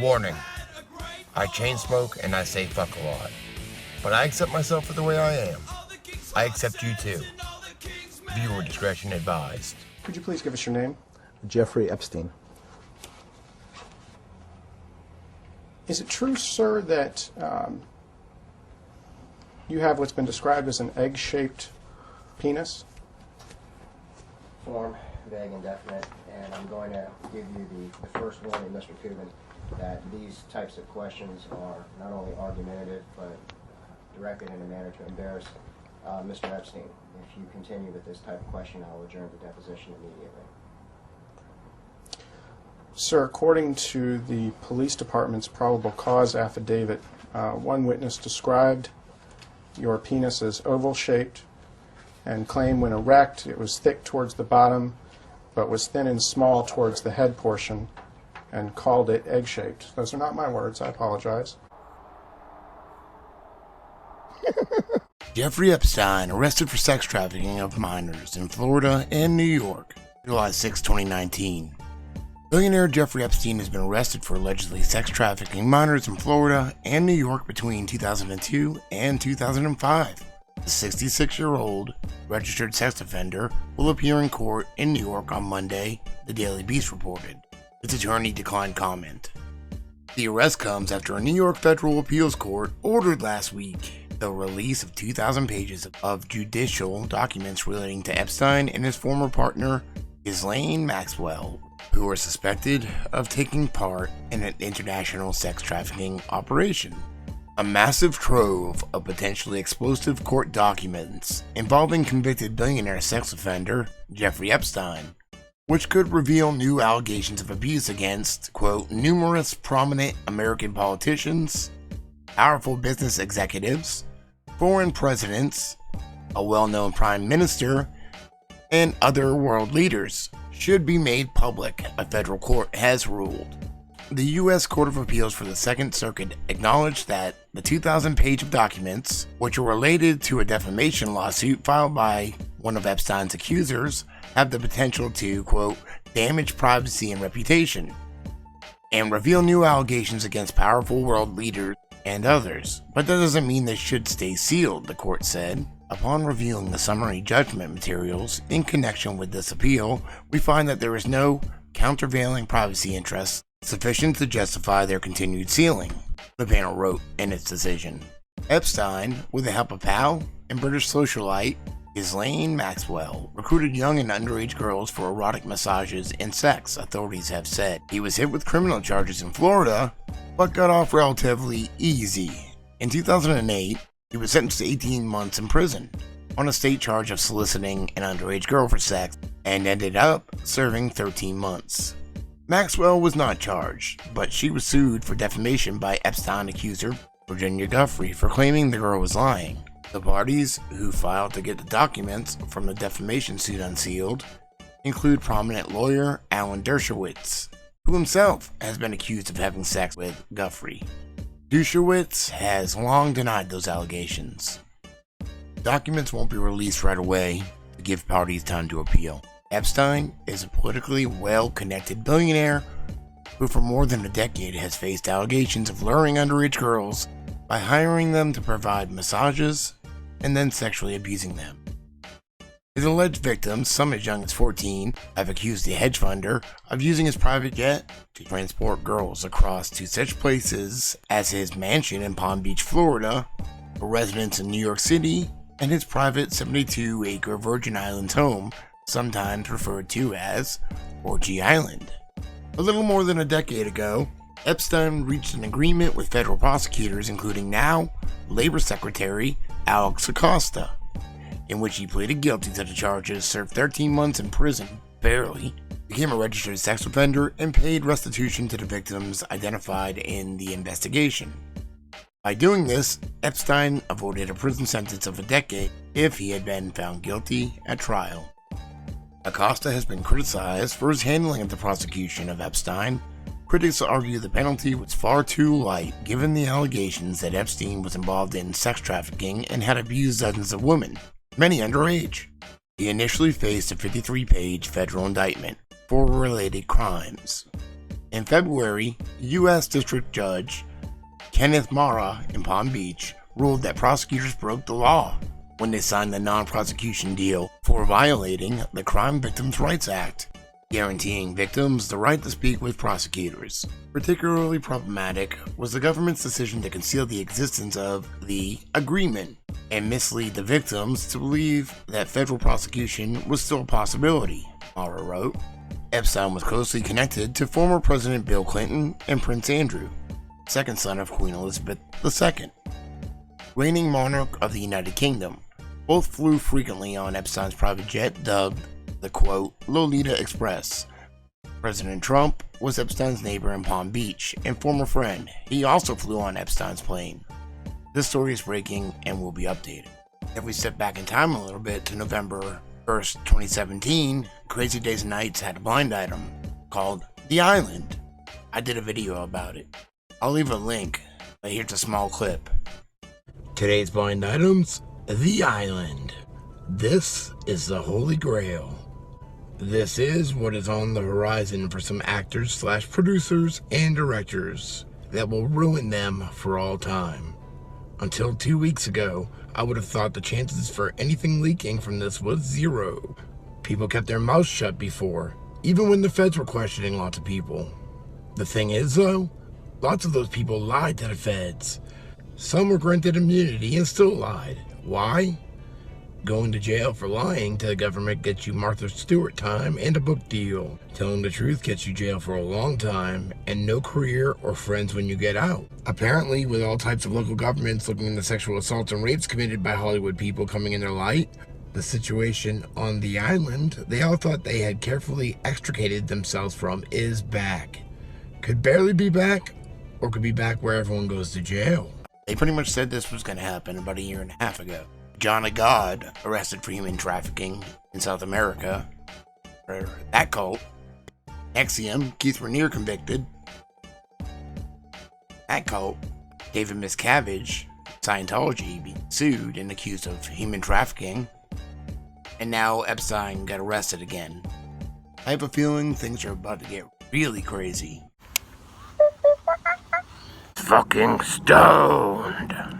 Warning, I chain smoke and I say fuck a lot. But I accept myself for the way I am. I accept you too. Viewer discretion advised. Could you please give us your name? Jeffrey Epstein. Is it true, sir, that you have what's been described as an egg-shaped penis? Form, vague, indefinite, and I'm going to give you the first warning, Mr. Kubin, that these types of questions are not only argumentative, but directed in a manner to embarrass Mr. Epstein. If you continue with this type of question, I will adjourn the deposition immediately. Sir, according to the police department's probable cause affidavit, one witness described your penis as oval-shaped and claimed when erect it was thick towards the bottom but was thin and small towards the head portion and called it egg-shaped. Those are not my words. I apologize. Jeffrey Epstein arrested for sex trafficking of minors in Florida and New York, July 6, 2019. Billionaire Jeffrey Epstein has been arrested for allegedly sex trafficking minors in Florida and New York between 2002 and 2005. The 66-year-old registered sex offender will appear in court in New York on Monday, the Daily Beast reported. Its attorney declined comment. The arrest comes after a New York federal appeals court ordered last week the release of 2,000 pages of judicial documents relating to Epstein and his former partner, Ghislaine Maxwell, who are suspected of taking part in an international sex trafficking operation. A massive trove of potentially explosive court documents involving convicted billionaire sex offender Jeffrey Epstein, which could reveal new allegations of abuse against, quote, numerous prominent American politicians, powerful business executives, foreign presidents, a well-known prime minister, and other world leaders, should be made public, a federal court has ruled. The U.S. Court of Appeals for the Second Circuit acknowledged that the 2,000 pages of documents, which are related to a defamation lawsuit filed by one of Epstein's accusers, have the potential to, quote, damage privacy and reputation, and reveal new allegations against powerful world leaders and others. But that doesn't mean they should stay sealed, the court said. Upon reviewing the summary judgment materials in connection with this appeal, we find that there is no countervailing privacy interest sufficient to justify their continued sealing, the panel wrote in its decision. Epstein, with the help of pal and British socialite Ghislaine Maxwell, recruited young and underage girls for erotic massages and sex, authorities have said. He was hit with criminal charges in Florida, but got off relatively easy. In 2008, he was sentenced to 18 months in prison on a state charge of soliciting an underage girl for sex and ended up serving 13 months. Maxwell was not charged, but she was sued for defamation by Epstein accuser Virginia Giuffre for claiming the girl was lying. The parties who filed to get the documents from the defamation suit unsealed include prominent lawyer Alan Dershowitz, who himself has been accused of having sex with Giuffre. Dershowitz has long denied those allegations. Documents won't be released right away to give parties time to appeal. Epstein is a politically well-connected billionaire who for more than a decade has faced allegations of luring underage girls by hiring them to provide massages and then sexually abusing them. His alleged victims, some as young as 14, have accused the hedge funder of using his private jet to transport girls across to such places as his mansion in Palm Beach, Florida, a residence in New York City, and his private 72-acre Virgin Islands home, sometimes referred to as Orgy Island. A little more than a decade ago, Epstein reached an agreement with federal prosecutors, including now Labor Secretary Alex Acosta, in which he pleaded guilty to the charges, served 13 months in prison, barely, became a registered sex offender, and paid restitution to the victims identified in the investigation. By doing this, Epstein avoided a prison sentence of a decade if he had been found guilty at trial. Acosta has been criticized for his handling of the prosecution of Epstein. Critics argue the penalty was far too light given the allegations that Epstein was involved in sex trafficking and had abused dozens of women, many underage. He initially faced a 53-page federal indictment for related crimes. In February, U.S. District Judge Kenneth Mara in Palm Beach ruled that prosecutors broke the law when they signed the non-prosecution deal for violating the Crime Victims' Rights Act, guaranteeing victims the right to speak with prosecutors. Particularly problematic was the government's decision to conceal the existence of the agreement and mislead the victims to believe that federal prosecution was still a possibility, Mara wrote. Epstein was closely connected to former President Bill Clinton and Prince Andrew, second son of Queen Elizabeth II, reigning monarch of the United Kingdom. Both flew frequently on Epstein's private jet dubbed the, quote, Lolita Express. President Trump was Epstein's neighbor in Palm Beach and former friend. He also flew on Epstein's plane. This story is breaking and will be updated. If we step back in time a little bit to November 1st, 2017, Crazy Days and Nights had a blind item called The Island. I did a video about it. I'll leave a link, but here's a small clip. Today's blind items, The Island. This is the Holy Grail. This is what is on the horizon for some actors / producers and directors that will ruin them for all time. Until 2 weeks ago, I would have thought the chances for anything leaking from this was zero. People kept their mouths shut before, even when the feds were questioning lots of people. The thing is though, lots of those people lied to the feds. Some were granted immunity and still lied. Why? Going to jail for lying to the government gets you Martha Stewart time and a book deal. Telling the truth gets you jail for a long time and no career or friends when you get out. Apparently, with all types of local governments looking into sexual assaults and rapes committed by Hollywood people coming in their light, the situation on the island they all thought they had carefully extricated themselves from is back. Could barely be back, or could be back where everyone goes to jail. They pretty much said this was going to happen about a year and a half ago. John of God arrested for human trafficking in South America for that cult. Nexium, Keith Raniere convicted. That cult. David Miscavige, Scientology, being sued and accused of human trafficking. And now Epstein got arrested again. I have a feeling things are about to get really crazy. Fucking stoned.